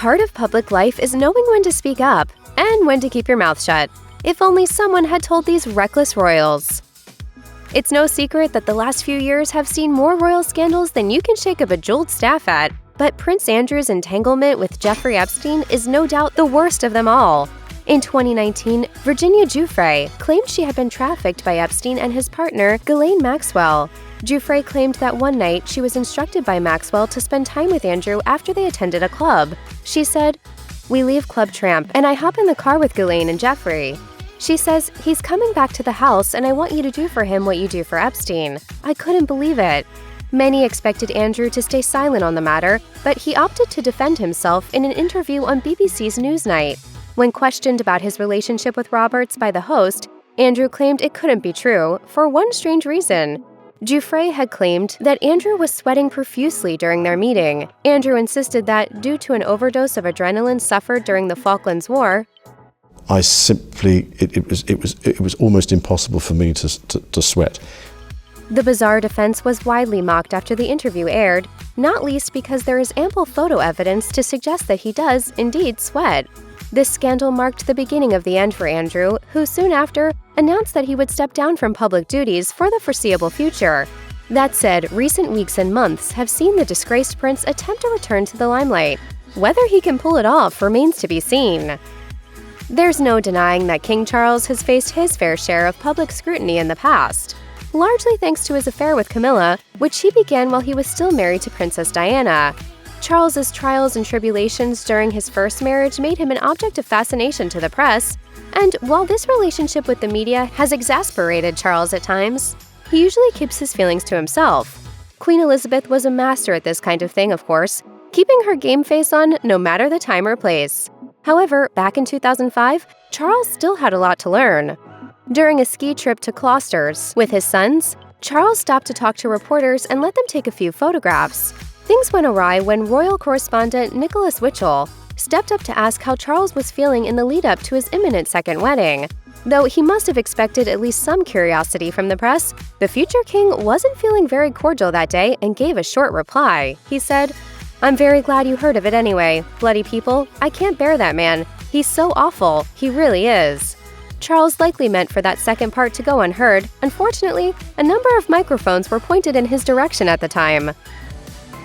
part of public life is knowing when to speak up and when to keep your mouth shut. If only someone had told these reckless royals. It's no secret that the last few years have seen more royal scandals than you can shake a bejeweled staff at, but Prince Andrew's entanglement with Jeffrey Epstein is no doubt the worst of them all. In 2019, Virginia Giuffre claimed she had been trafficked by Epstein and his partner, Ghislaine Maxwell. Giuffre claimed that one night she was instructed by Maxwell to spend time with Andrew after they attended a club. She said, "We leave Club Tramp, and I hop in the car with Ghislaine and Jeffrey. She says, he's coming back to the house and I want you to do for him what you do for Epstein. I couldn't believe it." Many expected Andrew to stay silent on the matter, but he opted to defend himself in an interview on BBC's Newsnight. When questioned about his relationship with Roberts by the host, Andrew claimed it couldn't be true, for one strange reason. Giuffre had claimed that Andrew was sweating profusely during their meeting. Andrew insisted that, due to an overdose of adrenaline suffered during the Falklands War, it was almost impossible for me to sweat. The bizarre defense was widely mocked after the interview aired, not least because there is ample photo evidence to suggest that he does indeed sweat. This scandal marked the beginning of the end for Andrew, who soon after announced that he would step down from public duties for the foreseeable future. That said, recent weeks and months have seen the disgraced prince attempt a return to the limelight. Whether he can pull it off remains to be seen. There's no denying that King Charles has faced his fair share of public scrutiny in the past, largely thanks to his affair with Camilla, which he began while he was still married to Princess Diana. Charles's trials and tribulations during his first marriage made him an object of fascination to the press, and while this relationship with the media has exasperated Charles at times, he usually keeps his feelings to himself. Queen Elizabeth was a master at this kind of thing, of course, keeping her game face on no matter the time or place. However, back in 2005, Charles still had a lot to learn. During a ski trip to Closters with his sons, Charles stopped to talk to reporters and let them take a few photographs. Things went awry when royal correspondent Nicholas Witchell stepped up to ask how Charles was feeling in the lead-up to his imminent second wedding. Though he must have expected at least some curiosity from the press, the future king wasn't feeling very cordial that day and gave a short reply. He said, "I'm very glad you heard of it anyway. Bloody people, I can't bear that man. He's so awful. He really is." Charles likely meant for that second part to go unheard. Unfortunately, a number of microphones were pointed in his direction at the time.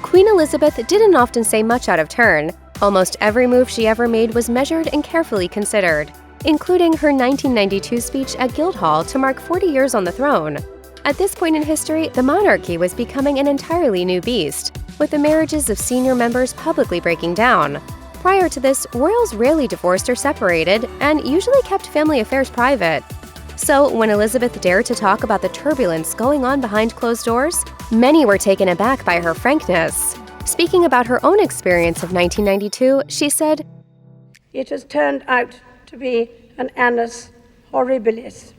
Queen Elizabeth didn't often say much out of turn. Almost every move she ever made was measured and carefully considered, including her 1992 speech at Guildhall to mark 40 years on the throne. At this point in history, the monarchy was becoming an entirely new beast, with the marriages of senior members publicly breaking down. Prior to this, royals rarely divorced or separated, and usually kept family affairs private. So, when Elizabeth dared to talk about the turbulence going on behind closed doors, many were taken aback by her frankness. Speaking about her own experience of 1992, she said, "It has turned out to be an annus horribilis."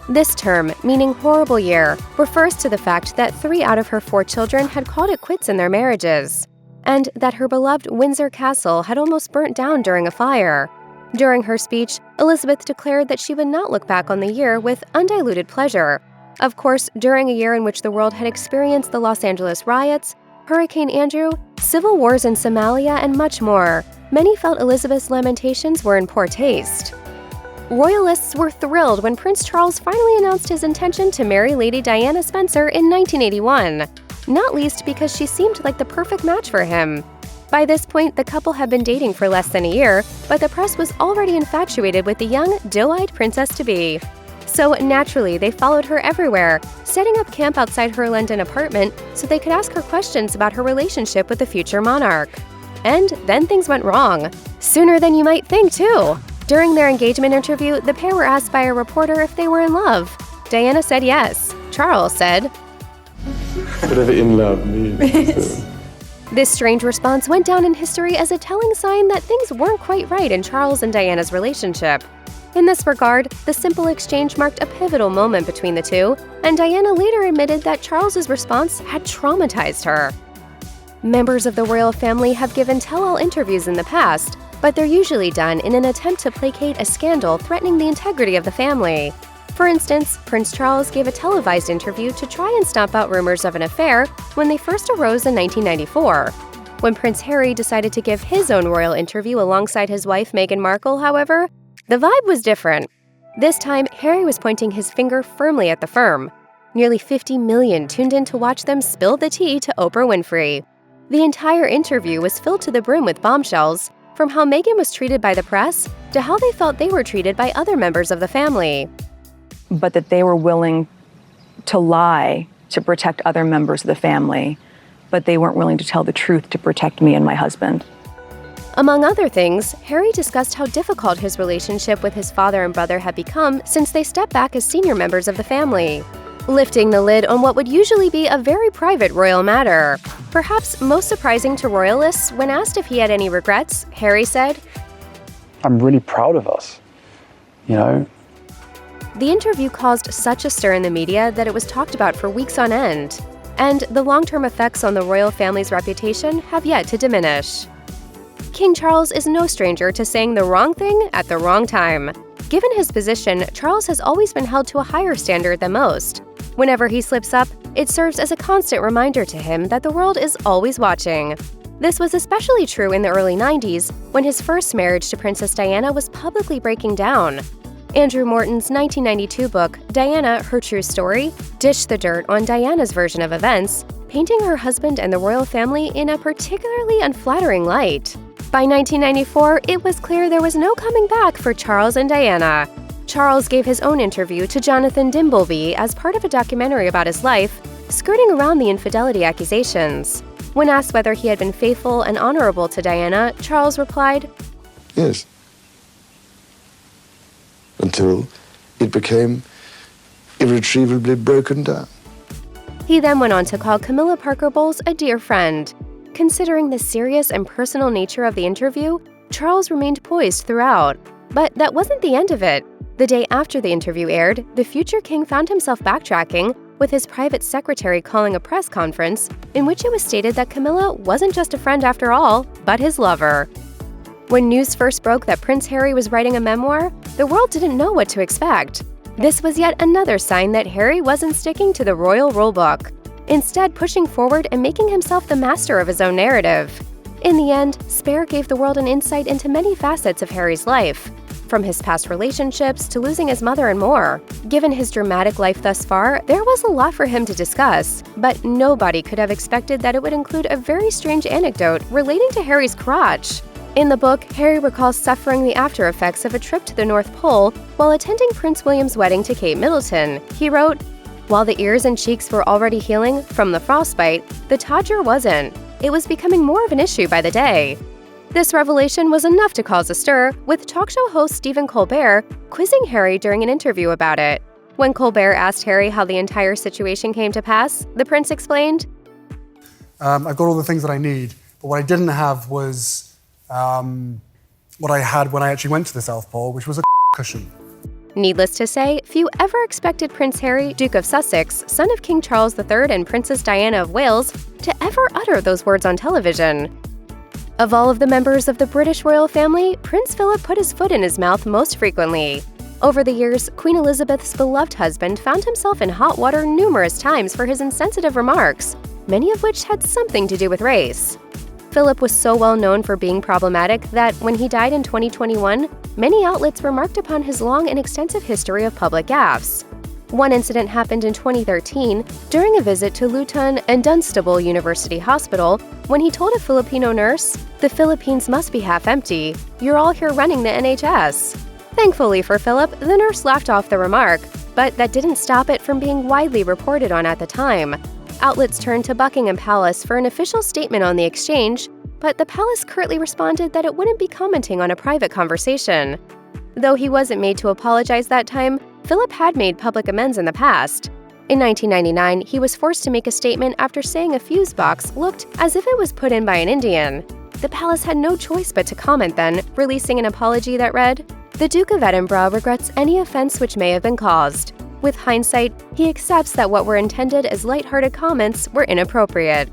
This term, meaning horrible year, refers to the fact that 3 out of her 4 children had called it quits in their marriages, and that her beloved Windsor Castle had almost burnt down during a fire. During her speech, Elizabeth declared that she would not look back on the year with undiluted pleasure. Of course, during a year in which the world had experienced the Los Angeles riots, Hurricane Andrew, civil wars in Somalia, and much more, many felt Elizabeth's lamentations were in poor taste. Royalists were thrilled when Prince Charles finally announced his intention to marry Lady Diana Spencer in 1981, not least because she seemed like the perfect match for him. By this point, the couple had been dating for less than a year, but the press was already infatuated with the young, doe-eyed princess-to-be. So naturally, they followed her everywhere, setting up camp outside her London apartment so they could ask her questions about her relationship with the future monarch. And then things went wrong. Sooner than you might think, too. During their engagement interview, the pair were asked by a reporter if they were in love. Diana said yes. Charles said, Whatever in love means. This strange response went down in history as a telling sign that things weren't quite right in Charles and Diana's relationship. In this regard, the simple exchange marked a pivotal moment between the two, and Diana later admitted that Charles's response had traumatized her. Members of the royal family have given tell-all interviews in the past, but they're usually done in an attempt to placate a scandal threatening the integrity of the family. For instance, Prince Charles gave a televised interview to try and stomp out rumors of an affair when they first arose in 1994. When Prince Harry decided to give his own royal interview alongside his wife Meghan Markle, however, the vibe was different. This time, Harry was pointing his finger firmly at the firm. Nearly 50 million tuned in to watch them spill the tea to Oprah Winfrey. The entire interview was filled to the brim with bombshells, from how Meghan was treated by the press to how they felt they were treated by other members of the family. But that they were willing to lie to protect other members of the family, but they weren't willing to tell the truth to protect me and my husband. Among other things, Harry discussed how difficult his relationship with his father and brother had become since they stepped back as senior members of the family, lifting the lid on what would usually be a very private royal matter. Perhaps most surprising to royalists, when asked if he had any regrets, Harry said, "I'm really proud of us, you know." The interview caused such a stir in the media that it was talked about for weeks on end, and the long-term effects on the royal family's reputation have yet to diminish. King Charles is no stranger to saying the wrong thing at the wrong time. Given his position, Charles has always been held to a higher standard than most. Whenever he slips up, it serves as a constant reminder to him that the world is always watching. This was especially true in the early 90s, when his first marriage to Princess Diana was publicly breaking down. Andrew Morton's 1992 book, Diana, Her True Story, dished the dirt on Diana's version of events, painting her husband and the royal family in a particularly unflattering light. By 1994, it was clear there was no coming back for Charles and Diana. Charles gave his own interview to Jonathan Dimbleby as part of a documentary about his life, skirting around the infidelity accusations. When asked whether he had been faithful and honorable to Diana, Charles replied, "Yes. Until it became irretrievably broken down." He then went on to call Camilla Parker Bowles a dear friend. Considering the serious and personal nature of the interview, Charles remained poised throughout. But that wasn't the end of it. The day after the interview aired, the future king found himself backtracking, with his private secretary calling a press conference in which it was stated that Camilla wasn't just a friend after all, but his lover. When news first broke that Prince Harry was writing a memoir, the world didn't know what to expect. This was yet another sign that Harry wasn't sticking to the royal rulebook, instead pushing forward and making himself the master of his own narrative. In the end, Spare gave the world an insight into many facets of Harry's life, from his past relationships to losing his mother and more. Given his dramatic life thus far, there was a lot for him to discuss, but nobody could have expected that it would include a very strange anecdote relating to Harry's crotch. In the book, Harry recalls suffering the after effects of a trip to the North Pole while attending Prince William's wedding to Kate Middleton. He wrote, "While the ears and cheeks were already healing from the frostbite, the todger wasn't. It was becoming more of an issue by the day." This revelation was enough to cause a stir, with talk show host Stephen Colbert quizzing Harry during an interview about it. When Colbert asked Harry how the entire situation came to pass, the prince explained, "I've got all the things that I need, but what I didn't have was what I had when I actually went to the South Pole, which was a cushion." Needless to say, few ever expected Prince Harry, Duke of Sussex, son of King Charles III and Princess Diana of Wales, to ever utter those words on television. Of all of the members of the British royal family, Prince Philip put his foot in his mouth most frequently. Over the years, Queen Elizabeth's beloved husband found himself in hot water numerous times for his insensitive remarks, many of which had something to do with race. Philip was so well known for being problematic that, when he died in 2021, many outlets remarked upon his long and extensive history of public gaffes. One incident happened in 2013 during a visit to Luton and Dunstable University Hospital when he told a Filipino nurse, "The Philippines must be half empty. You're all here running the NHS." Thankfully for Philip, the nurse laughed off the remark, but that didn't stop it from being widely reported on at the time. Outlets turned to Buckingham Palace for an official statement on the exchange, but the palace curtly responded that it wouldn't be commenting on a private conversation. Though he wasn't made to apologize that time, Philip had made public amends in the past. In 1999, he was forced to make a statement after saying a fuse box looked as if it was put in by an Indian. The palace had no choice but to comment then, releasing an apology that read, "The Duke of Edinburgh regrets any offense which may have been caused. With hindsight, he accepts that what were intended as lighthearted comments were inappropriate."